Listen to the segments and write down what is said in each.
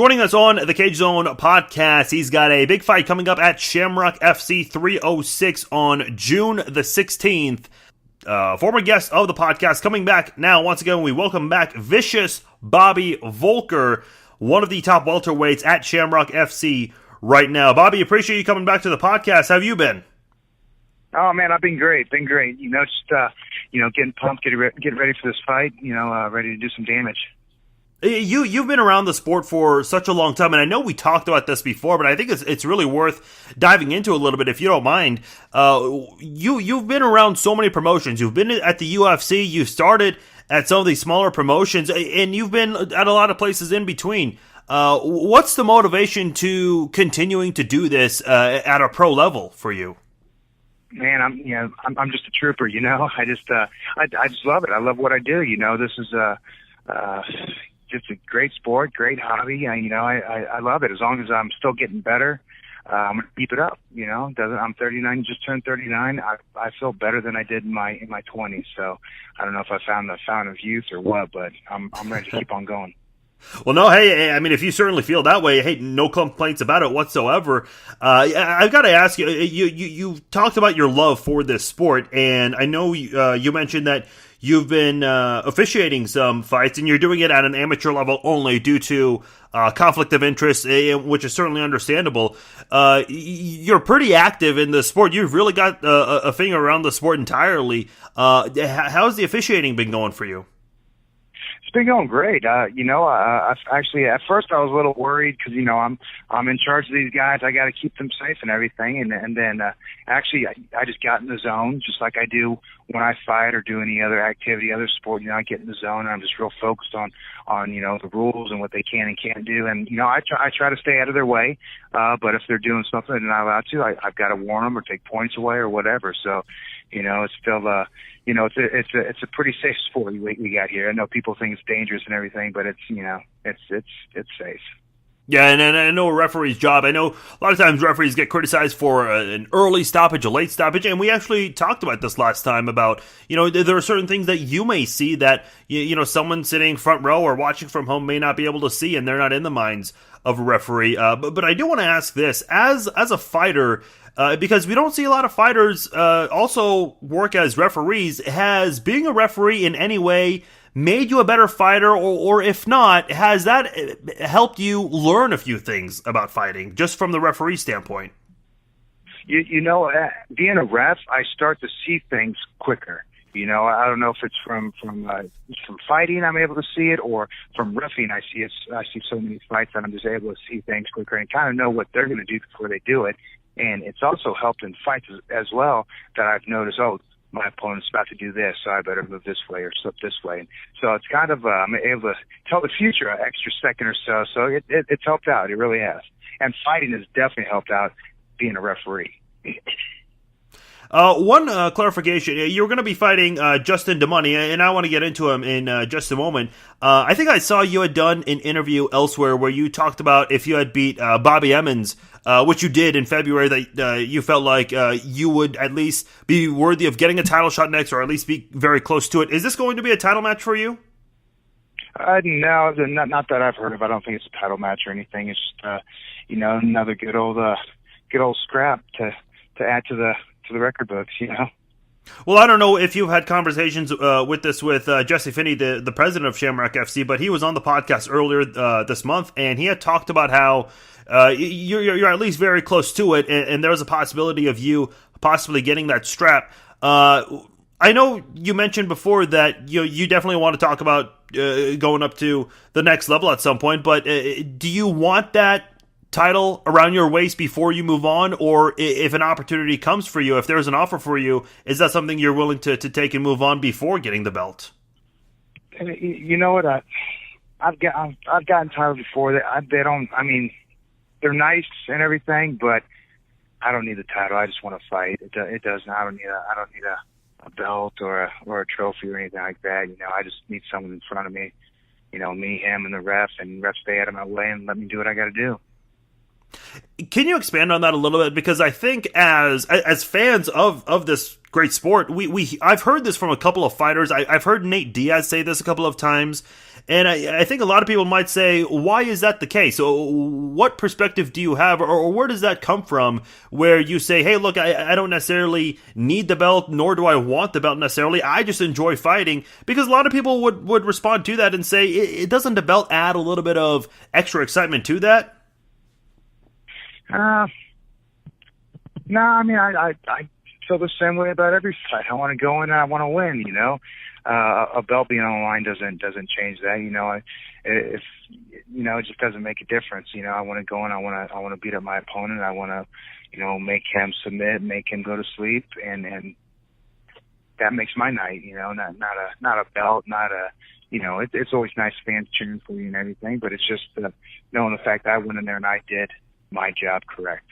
Joining us on the Cage Zone podcast, he's got a big fight coming up at Shamrock FC 306 on June the 16th. Former guest of the podcast coming back now. Once again, we welcome back Vicious Bobby Voelker, one of the top welterweights at Shamrock FC right now. Bobby, appreciate you coming back to the podcast. How have you been? Oh man, I've been great. Just getting pumped, getting ready for this fight. Ready to do some damage. You've been around the sport for such a long time, and I know we talked about this before, but I think it's really worth diving into a little bit if you don't mind. You've been around so many promotions. You've been at the UFC. You started at some of these smaller promotions, and you've been at a lot of places in between. What's the motivation to continuing to do this at a pro level for you? Man, I'm just a trooper. I just love it. I love what I do. This is just a great sport, great hobby. I love it. As long as I'm still getting better, I'm gonna keep it up. I'm 39, just turned 39. I feel better than I did in my 20s. So I don't know if I found the fountain of youth or what, but I'm ready to keep on going. Well, no, hey, I mean, if you certainly feel that way, hey, no complaints about it whatsoever. I've got to ask you, you talked about your love for this sport, and I know you mentioned that you've been officiating some fights, and you're doing it at an amateur level only due to conflict of interest, which is certainly understandable. You're pretty active in the sport. You've really got a finger around the sport entirely. How's the officiating been going for you? It's been going great. Actually, at first I was a little worried because I'm in charge of these guys. I got to keep them safe and everything. And then I just got in the zone, just like I do when I fight or do any other activity, other sport. I get in the zone and I'm just real focused on the rules and what they can and can't do. And I try to stay out of their way. But if they're doing something they're not allowed to, I've got to warn them or take points away or whatever. So it's still it's a pretty safe sport we got here. I know people think it's dangerous and everything, but it's safe. Yeah, and I know a referee's job. I know a lot of times referees get criticized for an early stoppage, a late stoppage, and we actually talked about this last time about, there are certain things that you may see that, someone sitting front row or watching from home may not be able to see, and they're not in the minds of a referee. But I do want to ask this, as a fighter, because we don't see a lot of fighters also work as referees, has being a referee in any way made you a better fighter, or if not, has that helped you learn a few things about fighting, just from the referee standpoint? Being a ref, I start to see things quicker. I don't know if it's from fighting I'm able to see it, or from reffing I see so many fights that I'm just able to see things quicker and kind of know what they're going to do before they do it. And it's also helped in fights as well that I've noticed, my opponent's about to do this, so I better move this way or slip this way. So it's kind of, I'm able to tell the future an extra second or so. So it's helped out. It really has. And fighting has definitely helped out being a referee. One clarification. You're going to be fighting Justin DeMoney, and I want to get into him in just a moment. I think I saw you had done an interview elsewhere where you talked about if you had beat Bobby Emmons, which you did in February, that you felt like you would at least be worthy of getting a title shot next, or at least be very close to it. Is this going to be a title match for you? No, not that I've heard of. I don't think it's a title match or anything. It's just, another good old scrap to add to the record books, Well, I don't know if you've had conversations with Jesse Finney, the president of Shamrock FC, but he was on the podcast earlier this month, and he had talked about how you're at least very close to it, and there was a possibility of you possibly getting that strap. I know you mentioned before that you definitely want to talk about going up to the next level at some point, but do you want that title around your waist before you move on, or if an opportunity comes for you, if there's an offer for you, is that something you're willing to take and move on before getting the belt? You know what? I've gotten titles before that. They don't. I mean, they're nice and everything, but I don't need the title. I just want to fight. It doesn't. I don't need a belt or a trophy or anything like that. I just need someone in front of me. Me, him, and the ref, and ref stay out of my way and let me do what I got to do. Can you expand on that a little bit? Because I think as fans of this great sport, I've heard this from a couple of fighters. I've heard Nate Diaz say this a couple of times, and I think a lot of people might say, why is that the case? So what perspective do you have, or where does that come from, where you say, hey, look, I don't necessarily need the belt, nor do I want the belt necessarily. I just enjoy fighting. Because a lot of people would respond to that and say, it doesn't the belt add a little bit of extra excitement to that? No, I mean, I feel the same way about every fight. I want to go in and I want to win, you know. A belt being on the line doesn't change that, you know. If you know, it just doesn't make a difference, you know. I want to go in, I want to beat up my opponent. I want to, you know, make him submit, make him go to sleep, and that makes my night, you know. Not a belt, not a, you know. It's always nice fans cheering for you and everything, but it's just knowing the fact that I went in there and I did my job correct.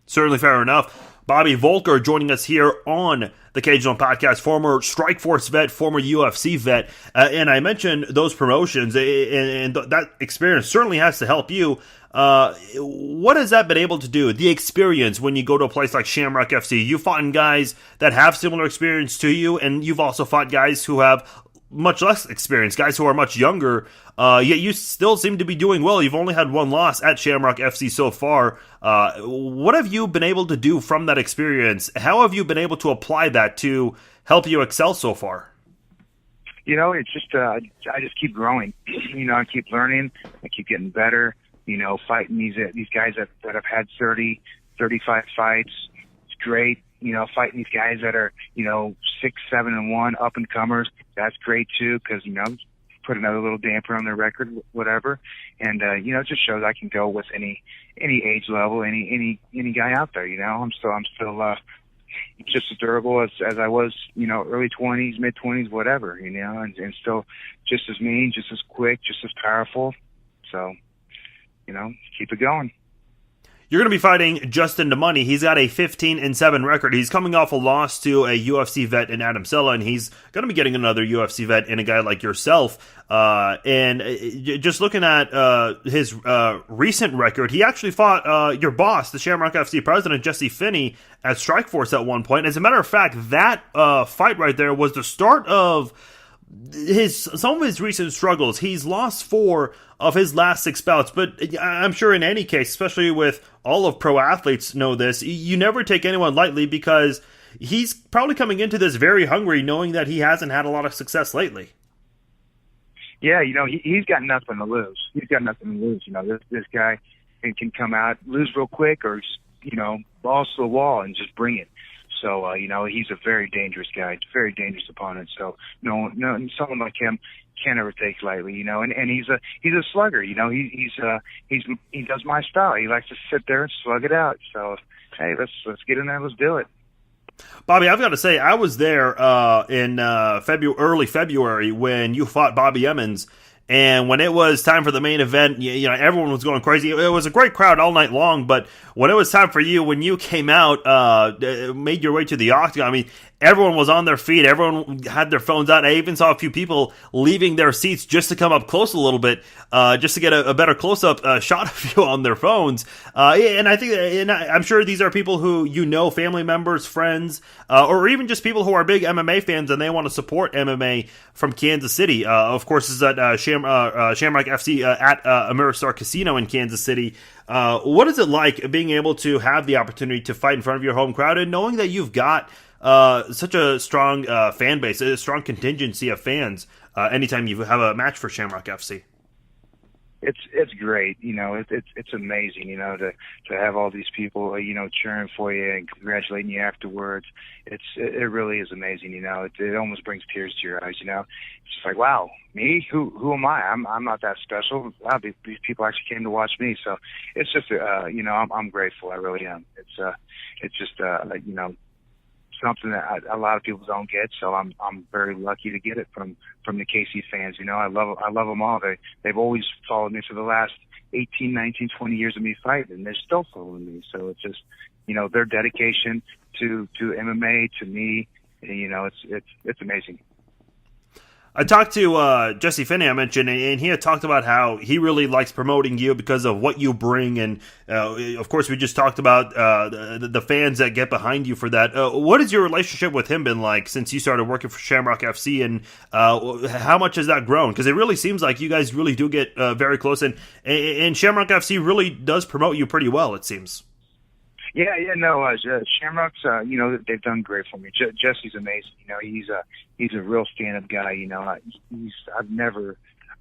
Certainly fair enough. Bobby Voelker joining us here on the Cage Zone podcast, former Strikeforce vet, former UFC vet. And I mentioned those promotions, and that experience certainly has to help you. What has that been able to do? The experience when you go to a place like Shamrock FC, you've fought in guys that have similar experience to you, and you've also fought guys who have much less experience, guys who are much younger, yet you still seem to be doing well. You've only had one loss at Shamrock FC so far. What have you been able to do from that experience? How have you been able to apply that to help you excel so far? You know, it's just I just keep growing. You know, I keep learning. I keep getting better. You know, fighting these guys that have had 30, 35 fights. It's great. You know, fighting these guys that are, you know, 6-7-1 up and comers. That's great too, because, you know, put another little damper on their record, whatever. And you know, it just shows I can go with any age level, any guy out there. You know, I'm still just as durable as I was, you know, early 20s, mid 20s, whatever. You know, and still just as mean, just as quick, just as powerful. So, you know, keep it going. You're going to be fighting Justin DeMoney. He's got a 15-7 record. He's coming off a loss to a UFC vet in Adam Sella, and he's going to be getting another UFC vet in a guy like yourself. And just looking at his recent record, he actually fought your boss, the Shamrock FC president, Jesse Finney, at Strikeforce at one point. As a matter of fact, that fight right there was the start of some of his recent struggles. He's lost 4 of his last 6 bouts, but I'm sure in any case, especially with all of pro athletes know this, you never take anyone lightly, because he's probably coming into this very hungry, knowing that he hasn't had a lot of success lately. Yeah, you know, he's got nothing to lose. He's got nothing to lose. You know, this guy can come out, lose real quick, or, you know, balls to the wall and just bring it. So, you know, he's a very dangerous guy, very dangerous opponent. So, no, someone like him can't ever take lightly, you know. And he's a slugger, you know. He does my style. He likes to sit there and slug it out. So, hey, let's get in there. Let's do it. Bobby, I've got to say, I was there in early February when you fought Bobby Emmons. And when it was time for the main event, you know, everyone was going crazy. It was a great crowd all night long, but when it was time for you, when you came out, made your way to the octagon, I mean, everyone was on their feet. Everyone had their phones out. I even saw a few people leaving their seats just to come up close a little bit, just to get a better close-up shot of you on their phones. And I think, and I'm sure these are people who you know, family members, friends, or even just people who are big MMA fans and they want to support MMA from Kansas City. Of course, this is at Shamrock FC at Ameristar Casino in Kansas City. What is it like being able to have the opportunity to fight in front of your home crowd and knowing that you've got such a strong fan base, a strong contingency of fans anytime you have a match for Shamrock FC? It's great, you know. It's amazing, you know, to have all these people, you know, cheering for you and congratulating you afterwards. It really is amazing, you know. It almost brings tears to your eyes, you know. It's just like, wow, me? Who am I? I'm not that special. Wow, these people actually came to watch me. So it's just, you know, I'm grateful. I really am. It's just, you know, something that a lot of people don't get, so I'm very lucky to get it from the KC fans. You know, I love them all. They've always followed me for the last 18, 19, 20 years of me fighting, and they're still following me. So it's just, you know, their dedication to MMA, to me, and, you know, it's amazing. I talked to Jesse Finney, I mentioned, and he had talked about how he really likes promoting you because of what you bring. And, of course, we just talked about the fans that get behind you for that. What has your relationship with him been like since you started working for Shamrock FC, and how much has that grown? Because it really seems like you guys really do get very close, and Shamrock FC really does promote you pretty well, it seems. Yeah, no, Shamrocks, they've done great for me. Jesse's amazing. He's a real stand-up guy. I've never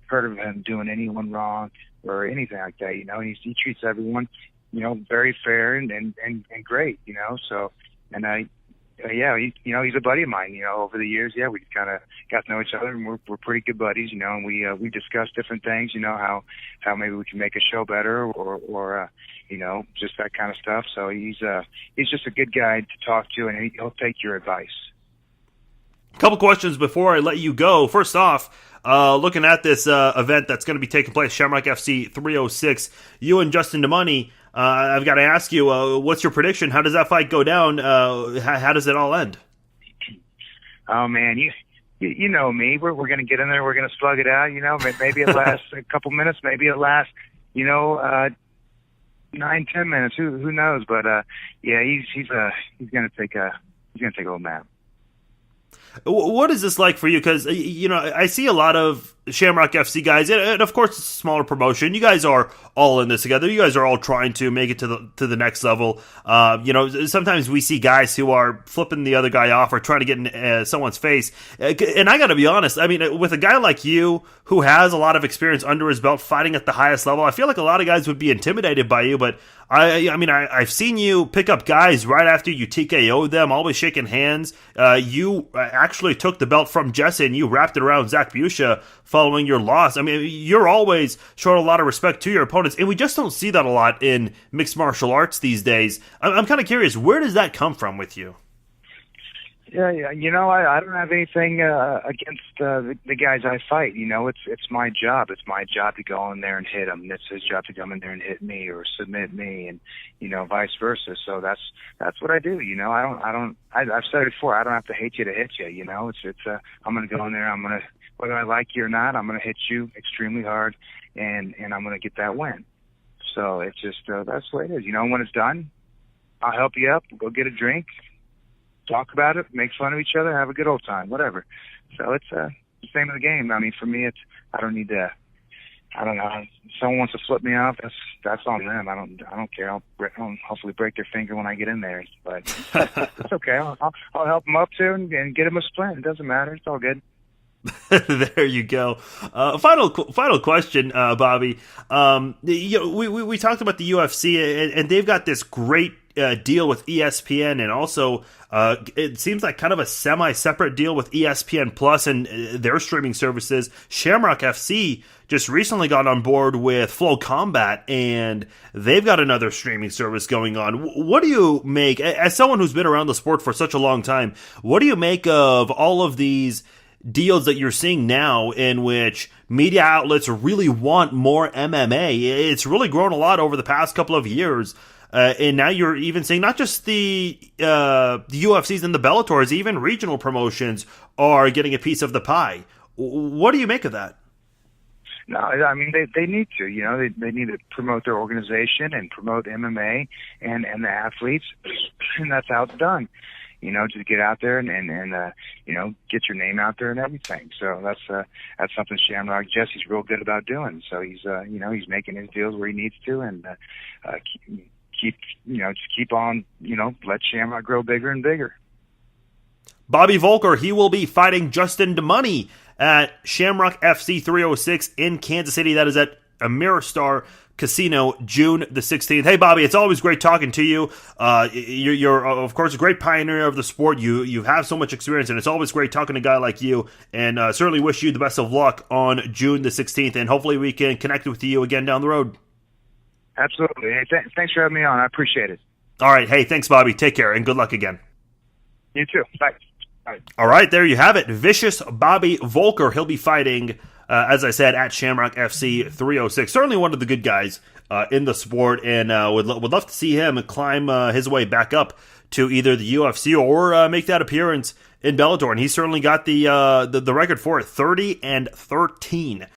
heard of him doing anyone wrong or anything like that. He treats everyone, very fair and great. So, and he's a buddy of mine. Over the years, we kind of got to know each other, and we're pretty good buddies. And we discuss different things. How maybe we can make a show better, or just that kind of stuff. So he's just a good guy to talk to, and he'll take your advice. A couple questions before I let you go. First off, looking at this event that's going to be taking place, Shamrock FC 306, you and Justin DeMoney, I've got to ask you, what's your prediction? How does that fight go down? How does it all end? Oh, man, you know me. We're going to get in there. We're going to slug it out. Maybe it lasts a couple minutes. Maybe it lasts, 9-10 minutes. Who knows? But he's going to take a little nap. What is this like for you? Because I see a lot of Shamrock FC guys, and of course it's a smaller promotion. You guys are all in this together. You guys are all trying to make it to the next level. Sometimes we see guys who are flipping the other guy off or trying to get in someone's face. And I got to be honest. I mean, with a guy like you who has a lot of experience under his belt fighting at the highest level, I feel like a lot of guys would be intimidated by you. But I've seen you pick up guys right after you TKO'd them, always shaking hands. You actually took the belt from Jesse and you wrapped it around Zach Busha following your loss. I mean, you're always showing a lot of respect to your opponents, and we just don't see that a lot in mixed martial arts these days. I'm kind of curious, where does that come from with you? Yeah. I don't have anything against the guys I fight. It's my job. It's my job to go in there and hit him. It's his job to come in there and hit me or submit me, and vice versa. So that's what I do. I've said it before. I don't have to hate you to hit you. I'm going to go in there. I'm going to, whether I like you or not, I'm going to hit you extremely hard, and I'm going to get that win. So it's just that's the way it is. When it's done, I'll help you up. We'll go get a drink. Talk about it, make fun of each other, have a good old time, whatever. So it's the same as the game. I mean, for me, I don't need to. I don't know. If someone wants to flip me off, that's on them. I don't care. I'll hopefully break their finger when I get in there, but it's okay. I'll help them up too and get them a splint. It doesn't matter. It's all good. There you go. Final question, Bobby. We talked about the UFC, and they've got this great deal with ESPN, and also it seems like kind of a semi-separate deal with ESPN Plus and their streaming services. Shamrock FC just recently got on board with Flow Combat, and they've got another streaming service going on. What do you make, as someone who's been around the sport for such a long time, what do you make of all of these deals that you're seeing now in which media outlets really want more MMA? It's really grown a lot over the past couple of years. And now you're even seeing not just the UFCs and the Bellators, even regional promotions are getting a piece of the pie. What do you make of that? No, I mean, they need to, they need to promote their organization and promote MMA and the athletes, and that's how it's done. Just get out there and get your name out there and everything. So that's something Shamrock Jesse's real good about doing. So he's making his deals where he needs to, and keep on, let Shamrock grow bigger and bigger. Bobby Voelker, he will be fighting Justin DeMoney at Shamrock FC 306 in Kansas City. That is at Ameristar Casino, June the 16th. Hey, Bobby, it's always great talking to you. You're of course, a great pioneer of the sport. You have so much experience, and it's always great talking to a guy like you, and certainly wish you the best of luck on June the 16th, and hopefully we can connect with you again down the road. Absolutely. Hey, thanks for having me on. I appreciate it. All right. Hey, thanks, Bobby. Take care, and good luck again. You too. Bye. All right, there you have it. Vicious Bobby Voelker. He'll be fighting as I said, at Shamrock FC 306. Certainly one of the good guys in the sport, and would love to see him climb his way back up to either the UFC or make that appearance in Bellator. And he's certainly got the record for it, 30-13